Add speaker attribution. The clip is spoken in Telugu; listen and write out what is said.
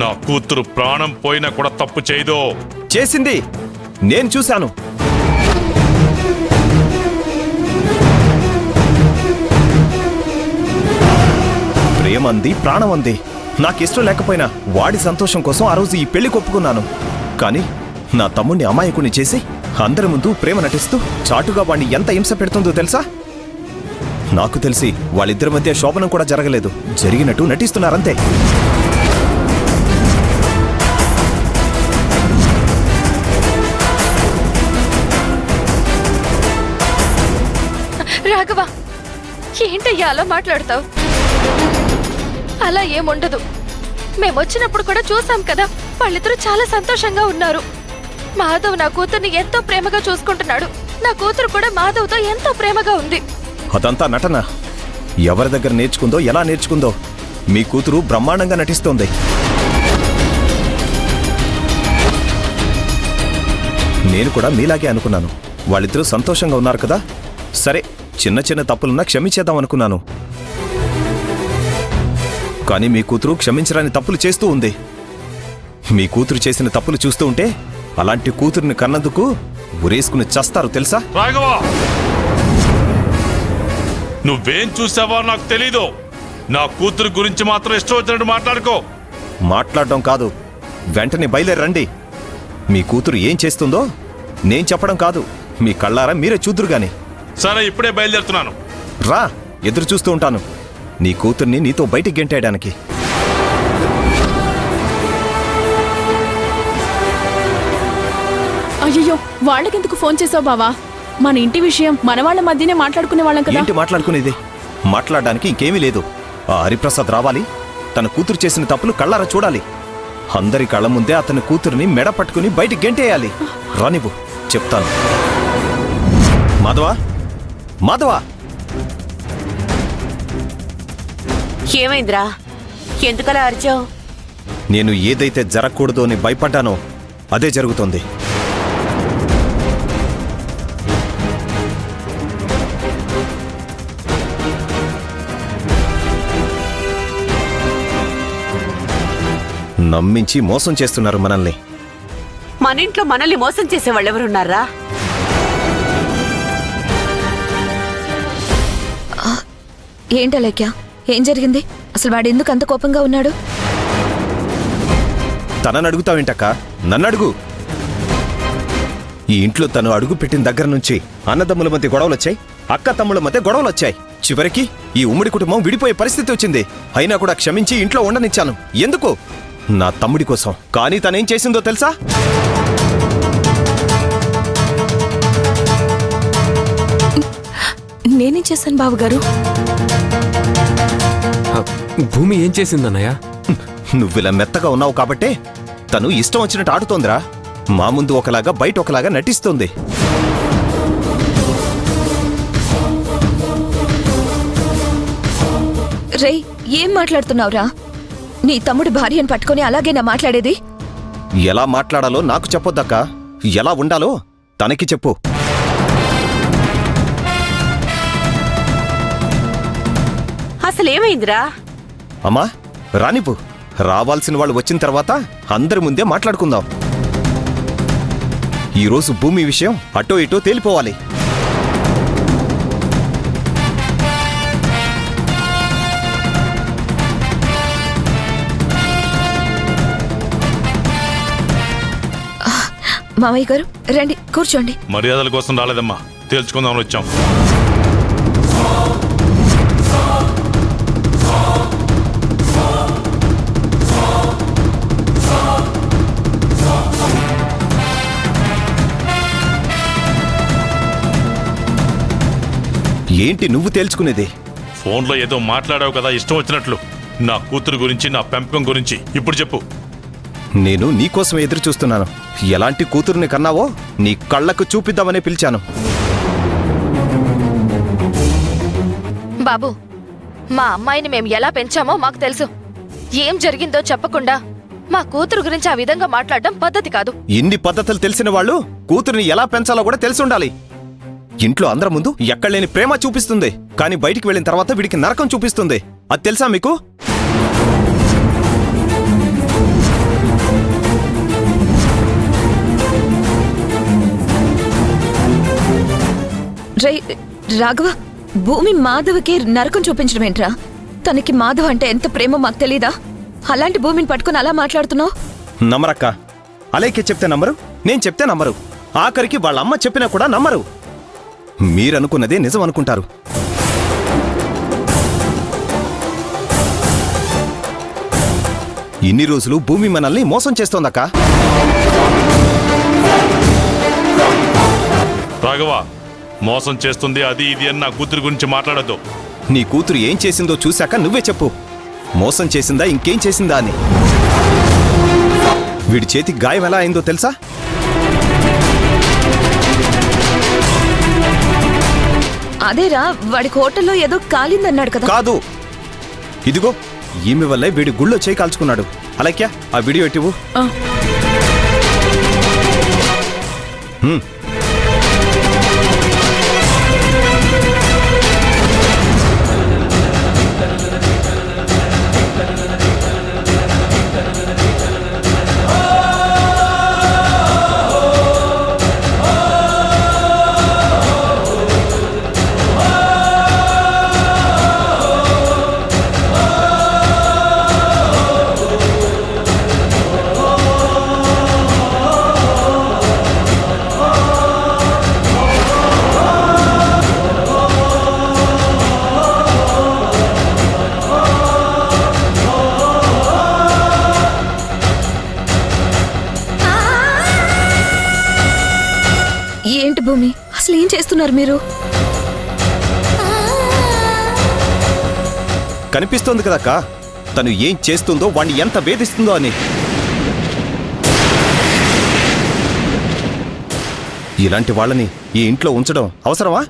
Speaker 1: నా కూతురు ప్రాణం పోయినా కూడా తప్పు చేయదు.
Speaker 2: చేసింది, నేను చూశాను. ప్రేమంది, ప్రాణం అంది. నాకిష్టం లేకపోయినా వాడి సంతోషం కోసం ఆ రోజు ఈ పెళ్లి ఒప్పుకున్నాను. కానీ నా తమ్ముణ్ణి అమాయకుని చేసి అందరి ముందు ప్రేమ నటిస్తూ చాటుగా వాణ్ణి ఎంత హింస పెడుతుందో తెలుసా? నాకు తెలిసి వాళ్ళిద్దరి మధ్య శోభనం కూడా జరగలేదు. జరిగినట్టు నటిస్తున్నారంతే.
Speaker 3: రాఘవ, ఏంటయ్యా అలా మాట్లాడతావు? అలా ఏముండదు. మేమొచ్చినప్పుడు కూడా చూసాం కదా, వాళ్ళిద్దరూ చాలా సంతోషంగా ఉన్నారు. మాధవ్ నా కూతుర్ని ఎంతో ప్రేమగా చూసుకుంటున్నాడు. నా కూతురు కూడా మాధవ్తో ఎంతో ప్రేమగా ఉంది.
Speaker 2: అదంతా నటన. ఎవరి దగ్గర నేర్చుకుందో, ఎలా నేర్చుకుందో. మీ కూతురు బ్రహ్మాండంగా నటిస్తోంది. నేను కూడా మీలాగే అనుకున్నాను. వాళ్ళిద్దరూ సంతోషంగా ఉన్నారు కదా, సరే చిన్న చిన్న తప్పులున్నా క్షమించేద్దాం అనుకున్నాను. కానీ మీ కూతురు క్షమించరాని తప్పులు చేస్తూ ఉంది. మీ కూతురు చేసిన తప్పులు చూస్తూ ఉంటే అలాంటి కూతురుని కన్నందుకు ఉరేసుకుని చస్తారు తెలుసా?
Speaker 1: రాఘవ, నువ్వేం చూసావో నాకు తెలీదు. నా కూతురు గురించి మాత్రం ఇష్టం వచ్చినట్టు మాట్లాడుకో.
Speaker 2: మాట్లాడడం కాదు, వెంటనే బయలుదేరండి. మీ కూతురు ఏం చేస్తుందో నేను చెప్పడం కాదు, మీ కళ్ళారా మీరే చూద్దురు గాని.
Speaker 1: సరే, ఇప్పుడే బయలుదేరుతున్నాను.
Speaker 2: రా, ఎదురు చూస్తూ ఉంటాను నీ కూతుర్ని నీతో బయటికి గెంటేయడానికి.
Speaker 4: అయ్యో, వాళ్ళకెందుకు ఫోన్ చేసావు బావా? మన ఇంటి విషయం మన వాళ్ళ మధ్యనే మాట్లాడుకునే వాళ్ళం కదా.
Speaker 2: ఏంటి మాట్లాడుకునేది? మాట్లాడడానికి ఇంకేమీ లేదు. ఆ హరిప్రసాద్ రావాలి, తన కూతురు చేసిన తప్పులు కళ్ళారా చూడాలి. అందరి కళ్ళ ముందే అతని కూతురిని మెడ పట్టుకుని బయటికి గెంటేయాలి. రానివ్వు, చెప్తాను. మాధవా, మాధవా!
Speaker 5: ఏమైందిరా? ఎందుకలా అరిచావు?
Speaker 2: నేను ఏదైతే జరగకూడదు అని భయపడ్డానో అదే జరుగుతోంది. నమ్మించి మోసం చేస్తున్నారు మనల్ని.
Speaker 5: మన ఇంట్లో మనల్ని మోసం చేసేవాళ్ళెవరున్నారా?
Speaker 3: ఏంటలేక్యా, ఏం జరిగింది అసలు? వాడు ఎందుకు అంత కోపంగా ఉన్నాడు?
Speaker 2: తనని అడుగుతావేంటక్క, నన్ను అడుగు. ఈ ఇంట్లో తను అడుగు పెట్టిన దగ్గర నుంచి అన్నదమ్ముల మధ్య గొడవలొచ్చాయి, అక్క తమ్ముల మధ్య గొడవలొచ్చాయి. చివరికి ఈ ఉమ్మడి కుటుంబం విడిపోయే పరిస్థితి వచ్చింది. అయినా కూడా క్షమించి ఇంట్లో ఉండనిచ్చాను. ఎందుకు? నా తమ్ముడి కోసం. కానీ తనేం చేసిందో తెలుసా?
Speaker 3: నేనేం చేశాను బావగారు?
Speaker 6: భూమి ఏం చేసిందన్నయ్య?
Speaker 2: నువ్విలా మెత్తగా ఉన్నావు కాబట్టే తను ఇష్టం వచ్చినట్టు ఆడుతోందిరా. మా ముందు ఒకలాగా బయట ఒకలాగా నటిస్తోంది.
Speaker 3: రేయ్, ఏం మాట్లాడుతున్నావురా? నీ తమ్ముడి భార్యను పట్టుకొని అలాగేనా మాట్లాడేది?
Speaker 2: ఎలా మాట్లాడాలో నాకు చెప్పొద్దక్క, ఎలా ఉండాలో తనకి చెప్పు.
Speaker 5: అసలేమైందిరా?
Speaker 2: అమ్మా, రానివ్వు. రావాల్సిన వాళ్ళు వచ్చిన తర్వాత అందరి ముందే మాట్లాడుకుందాం. ఈరోజు భూమి విషయం అటో ఇటో తేలిపోవాలి.
Speaker 3: మామయ్య గారు రండి, కూర్చోండి.
Speaker 1: మర్యాదల కోసం రాలేదమ్మా, తేల్చుకుందామని వచ్చాం.
Speaker 2: ఏంటి నువ్వు తేల్చుకునేది?
Speaker 1: ఫోన్లో ఏదో మాట్లాడావు కదా ఇష్టం వచ్చినట్లు. నా కూతురు గురించి, నా పెంపకం గురించి ఇప్పుడు చెప్పు.
Speaker 2: నేను నీకోసం ఎదురు చూస్తున్నాను. ఎలాంటి కూతురుని కన్నావో నీ కళ్ళకు చూపిద్దామనే పిలిచాను.
Speaker 3: బాబు, మా అమ్మాయిని మేము ఎలా పెంచామో మాకు తెలుసు. ఏం జరిగిందో చెప్పకుండా మా కూతురు గురించి ఆ విధంగా మాట్లాడడం పద్ధతి కాదు.
Speaker 2: ఇన్ని పద్ధతులు తెలిసిన వాళ్ళు కూతురిని ఎలా పెంచాలో కూడా తెలిసి ఉండాలి. ఇంట్లో అందరి ముందు ఎక్కడలేని ప్రేమ చూపిస్తుంది, కానీ బయటికి వెళ్ళిన తర్వాత వీడికి నరకం చూపిస్తుంది. అది తెలుసా మీకు?
Speaker 7: రాఘవ, భూమి మాధవ్కి నరకం చూపించడం ఏంట్రా? తనకి మాధవ్ అంటే ఎంత ప్రేమో మాకు తెలీదా? అలాంటి భూమిని పట్టుకుని అలా మాట్లాడుతున్నావు?
Speaker 2: నమ్మరక్క. అలేకే చెప్తే నమ్మరు, నేను చెప్తే నమ్మరు, ఆఖరికి వాళ్ళ అమ్మ చెప్పినా కూడా నమ్మరు. మీరనుకున్నదే నిజం అనుకుంటారు. ఇన్ని రోజులు భూమి మనల్ని మోసం చేస్తోందక్క.
Speaker 1: రాఘవ, మోసం చేస్తుంది అది ఇది అని నా కూతురు గురించి మాట్లాడద్దు.
Speaker 2: నీ కూతురు ఏం చేసిందో చూశాక నువ్వే చెప్పు. మోసం చేసిందా ఇంకేం చేసిందా అని. వీడి చేతికి గాయం ఎలా అయిందో తెలుసా?
Speaker 7: అదేరా, వాడికి హోటల్లో ఏదో కాలిందన్నాడు కదా.
Speaker 2: కాదు, ఇదిగో ఈమె వల్లే వీడి గుళ్ళో చేయి కాల్చుకున్నాడు. అలాక్యా, ఆ వీడియో ఎట్టివు.
Speaker 4: ఆ.
Speaker 7: ఏంటి భూమి, అసలు ఏం చేస్తున్నారు మీరు?
Speaker 2: కనిపిస్తోంది కదక్క, తను ఏం చేస్తుందో, వాణ్ణి ఎంత వేధిస్తుందో అని. ఇలాంటి వాళ్ళని ఈ ఇంట్లో ఉంచడం అవసరమా?